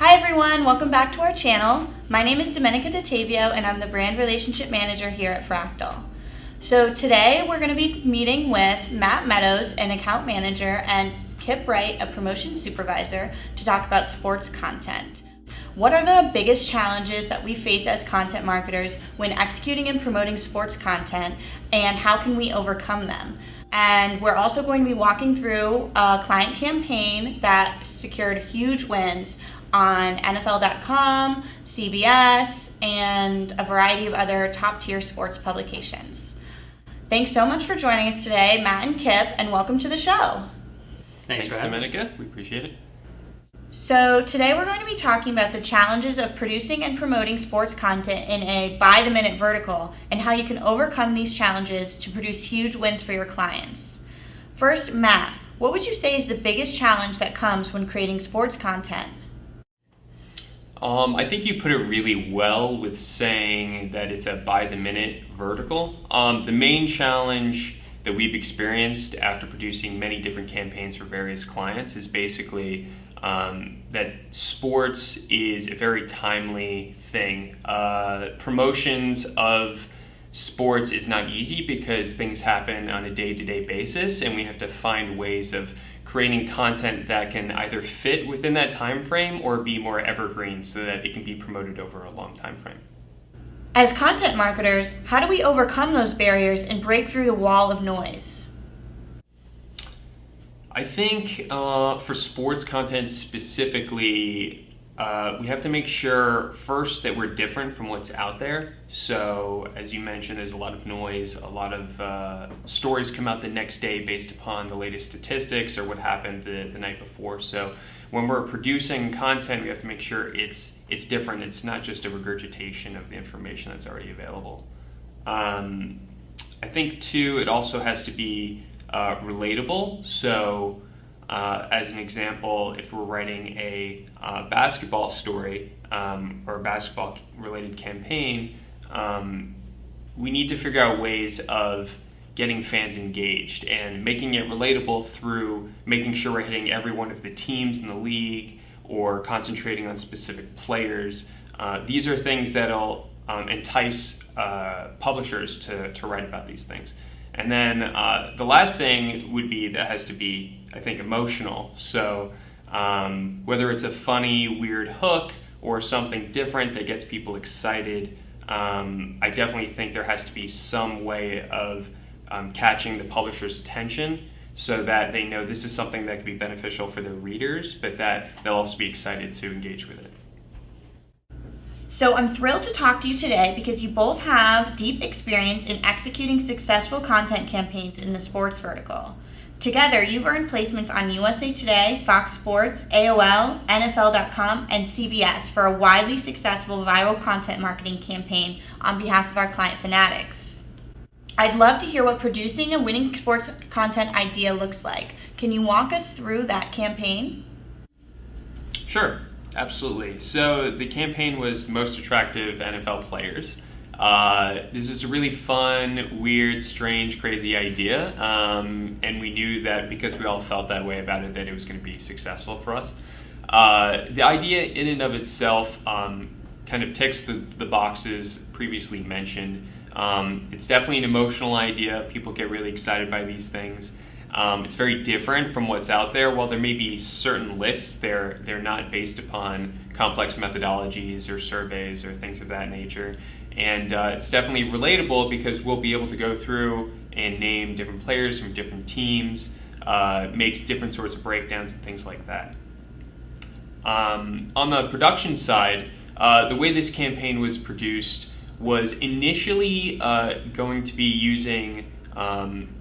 Hi everyone, welcome back to our channel. My name is Domenica DeTavio and I'm the Brand Relationship Manager here at Fractl. So today we're going to be meeting with Matt Meadows, an Account Manager, and Kip Wright, a Promotion Supervisor, to talk about sports content. What are the biggest challenges that we face as content marketers when executing and promoting sports content, and how can we overcome them? And we're also going to be walking through a client campaign that secured huge wins on NFL.com, CBS, and a variety of other top-tier sports publications. Thanks so much for joining us today, Matt and Kip, and welcome to the show. Thanks Domenica. We appreciate it. So today we're going to be talking about the challenges of producing and promoting sports content in a by-the-minute vertical and how you can overcome these challenges to produce huge wins for your clients. First, Matt, what would you say is the biggest challenge that comes when creating sports content? I think you put it really well with saying that it's a by-the-minute vertical. The main challenge that we've experienced after producing many different campaigns for various clients is basically that sports is a very timely thing. Promotions of sports is not easy because things happen on a day-to-day basis, and we have to find ways of creating content that can either fit within that time frame or be more evergreen so that it can be promoted over a long time frame. As content marketers, how do we overcome those barriers and break through the wall of noise? I think for sports content specifically, we have to make sure first that we're different from what's out there. So as you mentioned, there's a lot of noise, a lot of stories come out the next day based upon the latest statistics or what happened the night before. So when we're producing content, we have to make sure it's different. It's not just a regurgitation of the information that's already available. I think too, it also has to be relatable. So as an example, if we're writing a basketball story or a basketball related campaign, we need to figure out ways of getting fans engaged and making it relatable through making sure we're hitting every one of the teams in the league or concentrating on specific players. These are things that'll entice publishers to write about these things. And then the last thing would be that has to be, I think, emotional. So whether it's a funny, weird hook or something different that gets people excited, I definitely think there has to be some way of catching the publisher's attention so that they know this is something that could be beneficial for their readers, but that they'll also be excited to engage with it. So I'm thrilled to talk to you today because you both have deep experience in executing successful content campaigns in the sports vertical. Together, you've earned placements on USA Today, Fox Sports, AOL, NFL.com, and CBS for a widely successful viral content marketing campaign on behalf of our client fanatics. I'd love to hear what producing a winning sports content idea looks like. Can you walk us through that campaign? Sure. Absolutely. So the campaign was Most Attractive NFL Players. This was a really fun, weird, strange, crazy idea. And we knew that because we all felt that way about it, that it was going to be successful for us. The idea in and of itself kind of ticks the boxes previously mentioned. It's definitely an emotional idea. People get really excited by these things. It's very different from what's out there. While there may be certain lists, they're not based upon complex methodologies or surveys or things of that nature. And it's definitely relatable because we'll be able to go through and name different players from different teams, make different sorts of breakdowns and things like that. On the production side, the way this campaign was produced was initially going to be using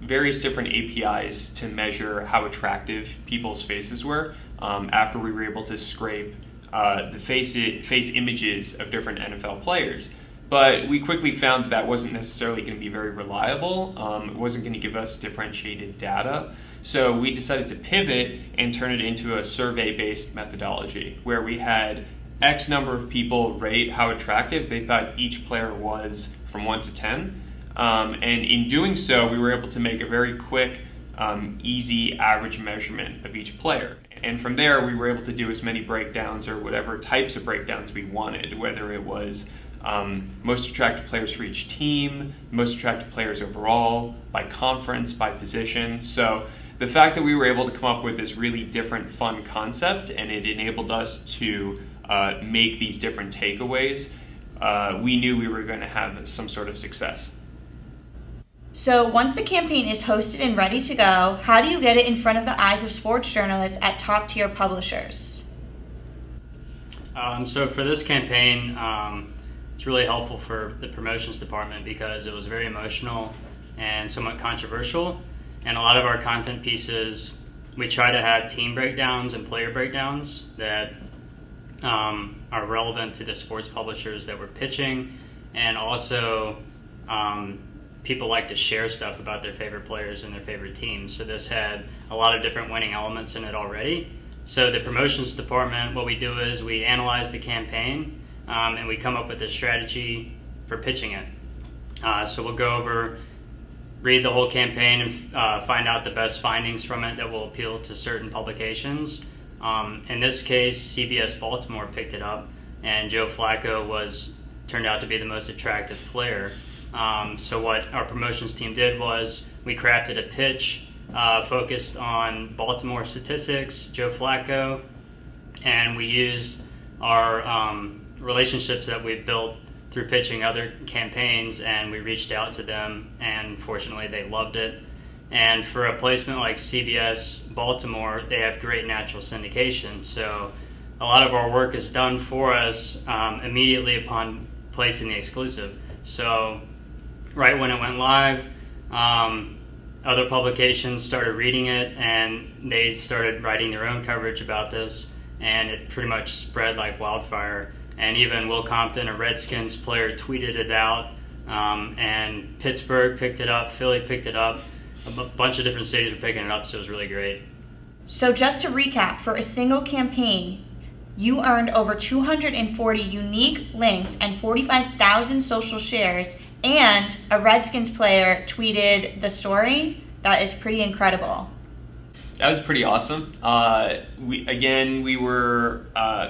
various different APIs to measure how attractive people's faces were after we were able to scrape the face images of different NFL players. But we quickly found that wasn't necessarily going to be very reliable. It wasn't going to give us differentiated data. So we decided to pivot and turn it into a survey-based methodology where we had X number of people rate how attractive they thought each player was from 1 to 10. And in doing so, we were able to make a very quick, easy average measurement of each player. And from there, we were able to do as many breakdowns or whatever types of breakdowns we wanted, whether it was most attractive players for each team, most attractive players overall, by conference, by position. So the fact that we were able to come up with this really different, fun concept, and it enabled us to make these different takeaways, we knew we were going to have some sort of success. So once the campaign is hosted and ready to go, how do you get it in front of the eyes of sports journalists at top-tier publishers? So for this campaign, it's really helpful for the promotions department because it was very emotional and somewhat controversial. And a lot of our content pieces, we try to have team breakdowns and player breakdowns that are relevant to the sports publishers that we're pitching. And also, people like to share stuff about their favorite players and their favorite teams. So this had a lot of different winning elements in it already. So the promotions department, what we do is we analyze the campaign and we come up with a strategy for pitching it. So we'll go over, read the whole campaign and find out the best findings from it that will appeal to certain publications. In this case, CBS Baltimore picked it up, and Joe Flacco turned out to be the most attractive player. So what our promotions team did was we crafted a pitch focused on Baltimore statistics, Joe Flacco, and we used our relationships that we've built through pitching other campaigns, and we reached out to them, and fortunately they loved it. And for a placement like CBS Baltimore, they have great natural syndication, so a lot of our work is done for us immediately upon placing the exclusive. So right when it went live, other publications started reading it, and they started writing their own coverage about this, and it pretty much spread like wildfire. And even Will Compton, a Redskins player, tweeted it out, and Pittsburgh picked it up, Philly picked it up, a bunch of different cities were picking it up, so it was really great. So just to recap, for a single campaign, you earned over 240 unique links and 45,000 social shares, and a Redskins player tweeted the story. That is pretty incredible. That was pretty awesome. We were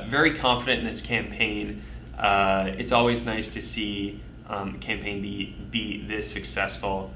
very confident in this campaign. It's always nice to see a campaign be this successful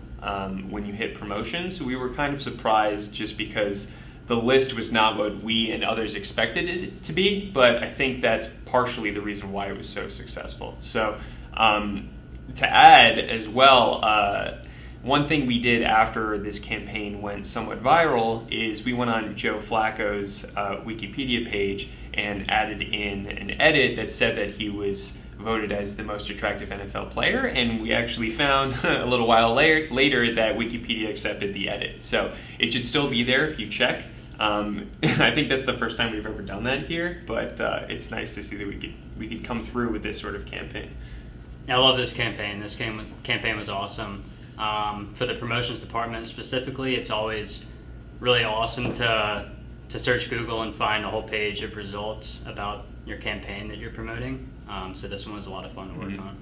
when you hit promotions. We were kind of surprised just because the list was not what we and others expected it to be, but I think that's partially the reason why it was so successful. So to add as well, one thing we did after this campaign went somewhat viral is we went on Joe Flacco's Wikipedia page and added in an edit that said that he was voted as the most attractive NFL player, and we actually found a little while later that Wikipedia accepted the edit. So it should still be there if you check. I think that's the first time we've ever done that here, but it's nice to see that we could come through with this sort of campaign. I love this campaign. This campaign was awesome. For the promotions department specifically, it's always really awesome to search Google and find a whole page of results about your campaign that you're promoting. So this one was a lot of fun to work on.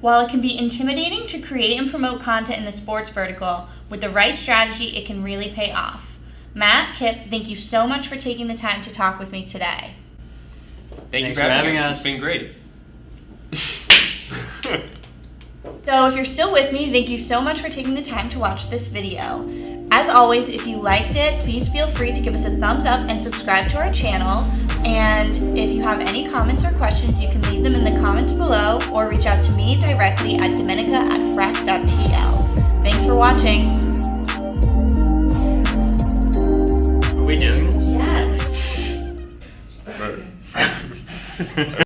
While it can be intimidating to create and promote content in the sports vertical, with the right strategy, it can really pay off. Matt, Kip, thank you so much for taking the time to talk with me today. Thank you for having us. It's been great. So if you're still with me, thank you so much for taking the time to watch this video. As always, if you liked it, please feel free to give us a thumbs up and subscribe to our channel. And if you have any comments or questions, you can leave them in the comments below or reach out to me directly at domenica@fract.tl. Thanks for watching. Are we doing this? Yes. Right.